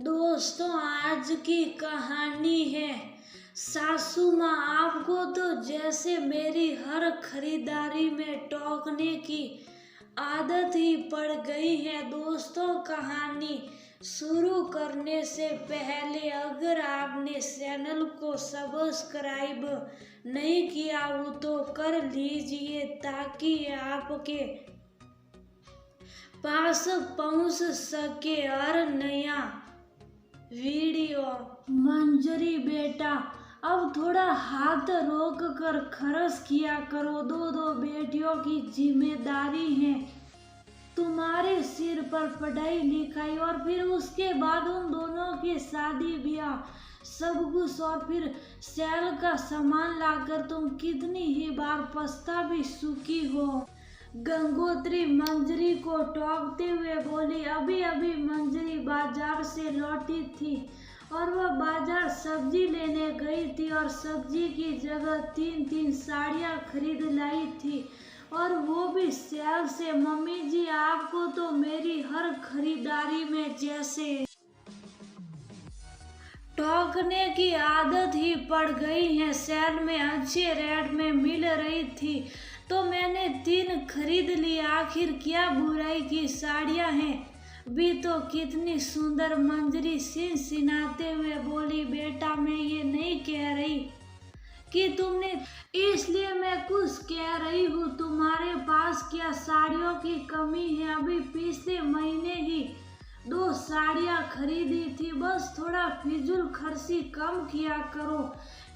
दोस्तों, आज की कहानी है सासू माँ। आपको तो जैसे मेरी हर खरीदारी में टोकने की आदत ही पड़ गई है। दोस्तों, कहानी शुरू करने से पहले अगर आपने चैनल को सब्सक्राइब नहीं किया हो तो कर लीजिए ताकि आपके पास पहुंच सके हर नया वीडियो। मंजरी बेटा, अब थोड़ा हाथ रोक कर खर्च किया करो। दो बेटियों की जिम्मेदारी है तुम्हारे सिर पर, पढ़ाई लिखाई और फिर उसके बाद उन दोनों की शादी ब्याह सब कुछ, और फिर सेल का सामान लाकर तुम कितनी ही बार पछता भी चुकी हो। गंगोत्री मंजरी को टोकते हुए बोली। अभी अभी मंजरी बाजार से लौटी थी और वह बाजार सब्जी लेने गई थी और सब्जी की जगह तीन साड़ियाँ खरीद लाई थी, और वो भी सेल से। मम्मी जी, आपको तो मेरी हर खरीदारी में जैसे टोकने की आदत ही पड़ गई है। सेल में अच्छे रेट में मिल रही थी तो मैंने 3 खरीद ली। आखिर क्या बुराई की साड़ियाँ हैं भी तो कितनी सुंदर। मंजरी सिनाते हुए बोली। बेटा, मैं ये नहीं कह रही कि तुमने, इसलिए मैं कुछ कह रही हूँ तुम्हारे पास क्या साड़ियों की कमी है। अभी पिछले महीने ही 2 साड़ियाँ खरीदी थी। बस थोड़ा फिजूल खर्ची कम किया करो,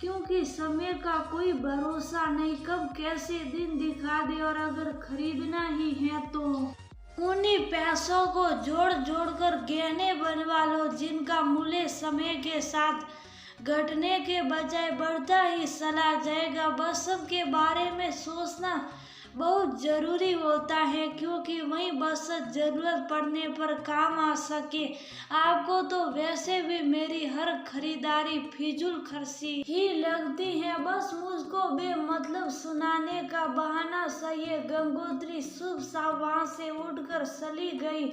क्योंकि समय का कोई भरोसा नहीं, कब कैसे दिन दिखा दे। और अगर खरीदना ही है तो उन्हीं पैसों को जोड़ जोड़ कर गहने बनवा लो, जिनका मूल्य समय के साथ घटने के बजाय बढ़ता ही चला जाएगा। बस सबके बारे में सोचना बहुत जरूरी होता है, क्योंकि वही बचत जरूरत पड़ने पर काम आ सके। आपको तो वैसे भी मेरी हर खरीदारी फिजूल खर्ची ही लगती है, बस मुझको बेमतलब सुनाने का बहाना चाहिए। गंगोत्री शुभ साफ वहां से उठकर चली गई,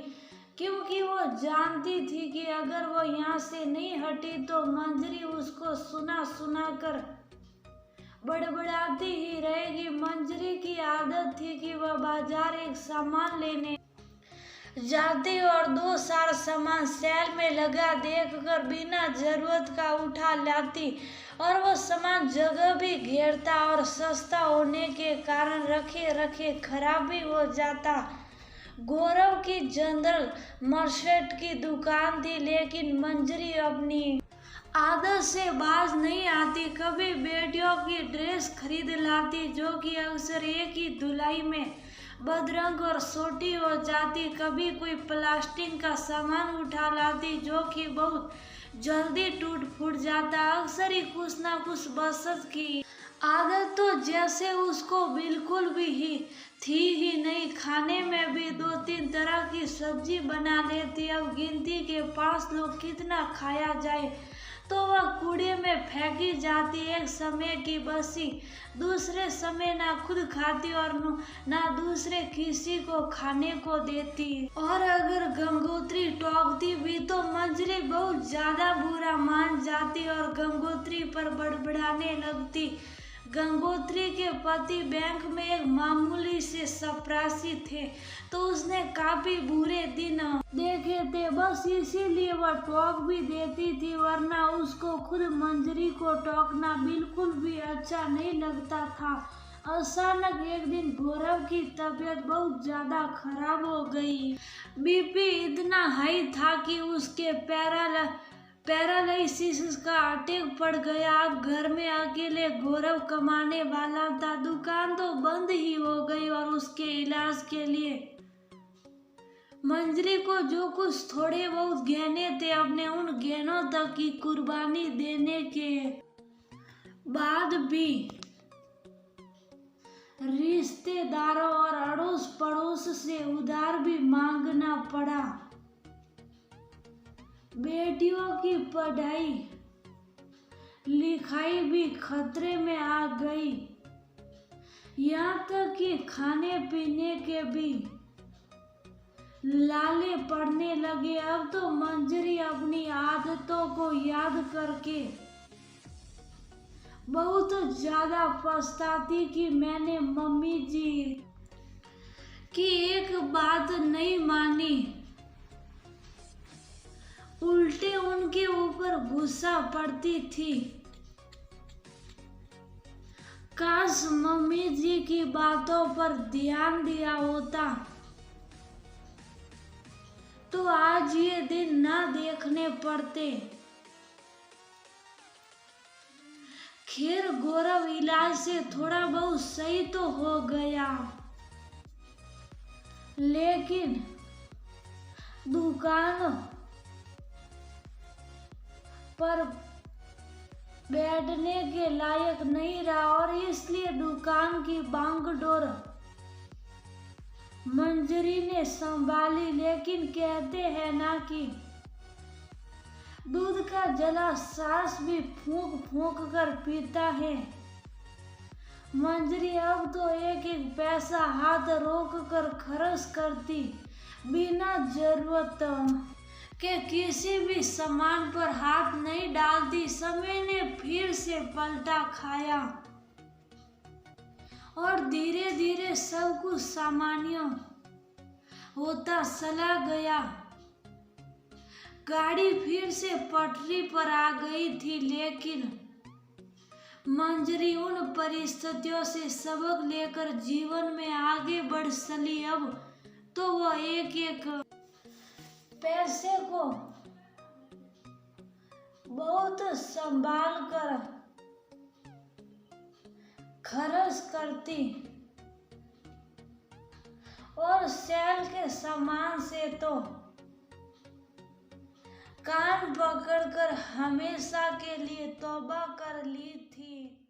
क्योंकि वो जानती थी कि अगर वो यहाँ से नहीं हटी तो मंजरी उसको सुना सुना कर बड़बड़ाती ही रहेगी। मंजरी की आदत थी कि वह बाजार एक सामान लेने जाती और 2-4 सामान सेल में लगा देखकर बिना जरूरत का उठा लाती, और वह सामान जगह भी घेरता और सस्ता होने के कारण रखे रखे खराब भी हो जाता। गौरव की जनरल मर्चेंट की दुकान थी, लेकिन मंजरी अपनी आदत से बाज नहीं आती। कभी बेटियों की ड्रेस खरीद लाती जो कि अक्सर एक ही धुलाई में बदरंग और छोटी हो जाती। कभी कोई प्लास्टिक का सामान उठा लाती जो कि बहुत जल्दी टूट फूट जाता। अक्सर ही कुछ ना कुछ बचत की आदत तो जैसे उसको बिल्कुल भी ही थी ही नहीं। खाने में भी 2-3 तरह की सब्जी बना लेती। अब गिनती के 5 लोग कितना खाया जाए तो वह कूड़े में फेंकी जाती। एक समय की बसी दूसरे समय ना खुद खाती और ना दूसरे किसी को खाने को देती। और अगर गंगोत्री टोकती भी तो मंजरी बहुत ज्यादा बुरा मान जाती और गंगोत्री पर बड़बड़ाने लगती। गंगोत्री के पति बैंक में एक मामूली से चपरासी थे, तो उसने काफी बुरे दिन देखे थे, बस इसीलिए वह टोक भी देती थी, वरना उसको खुद मंजरी को टोकना बिल्कुल भी अच्छा नहीं लगता था। अचानक एक दिन गौरव की तबीयत बहुत ज्यादा खराब हो गई। बीपी इतना हाई था कि उसके पैरालिसिस का अटैक पड़ गया। अब घर में अकेले गौरव कमाने वाला था। दुकान तो बंद ही हो गई और उसके इलाज के लिए मंजरी को जो कुछ थोड़े बहुत गहने थे, अपने उन गहनों तक की कुर्बानी देने के बाद भी रिश्तेदारों और अड़ोस पड़ोस से उधार भी मांगना पड़ा। बेटियों की पढ़ाई लिखाई भी खतरे में आ गई, यहाँ तक कि खाने पीने के भी लाले पड़ने लगे। अब तो मंजरी अपनी आदतों को याद करके बहुत ज्यादा पछताती कि मैंने मम्मी जी की एक बात नहीं मानी। उल्टे उनके ऊपर गुस्सा पड़ती थी। काश मम्मी जी की बातों पर ध्यान दिया होता तो आज ये दिन ना देखने पड़ते। खैर गौरव इलाज से थोड़ा बहुत सही तो हो गया, लेकिन दुकान पर बैठने के लायक नहीं रहा और इसलिए दुकान की बागडोर मंजरी ने संभाली। लेकिन कहते हैं ना कि दूध का जला सास भी फूंक फूंक कर पीता है। मंजरी अब तो एक एक पैसा हाथ रोक कर खर्च करती, बिना जरूरत के किसी भी सामान पर हाथ नहीं डालती। समय ने फिर से पलटा खाया और धीरे धीरे सब कुछ सामान्य होता चला गया। गाड़ी फिर से पटरी पर आ गई थी, लेकिन मंजरी उन परिस्थितियों से सबक लेकर जीवन में आगे बढ़ चली। अब तो वह एक एक पैसे को बहुत संभाल कर खर्च करती और सेल के सामान से तो कान पकड़कर हमेशा के लिए तौबा कर ली थी।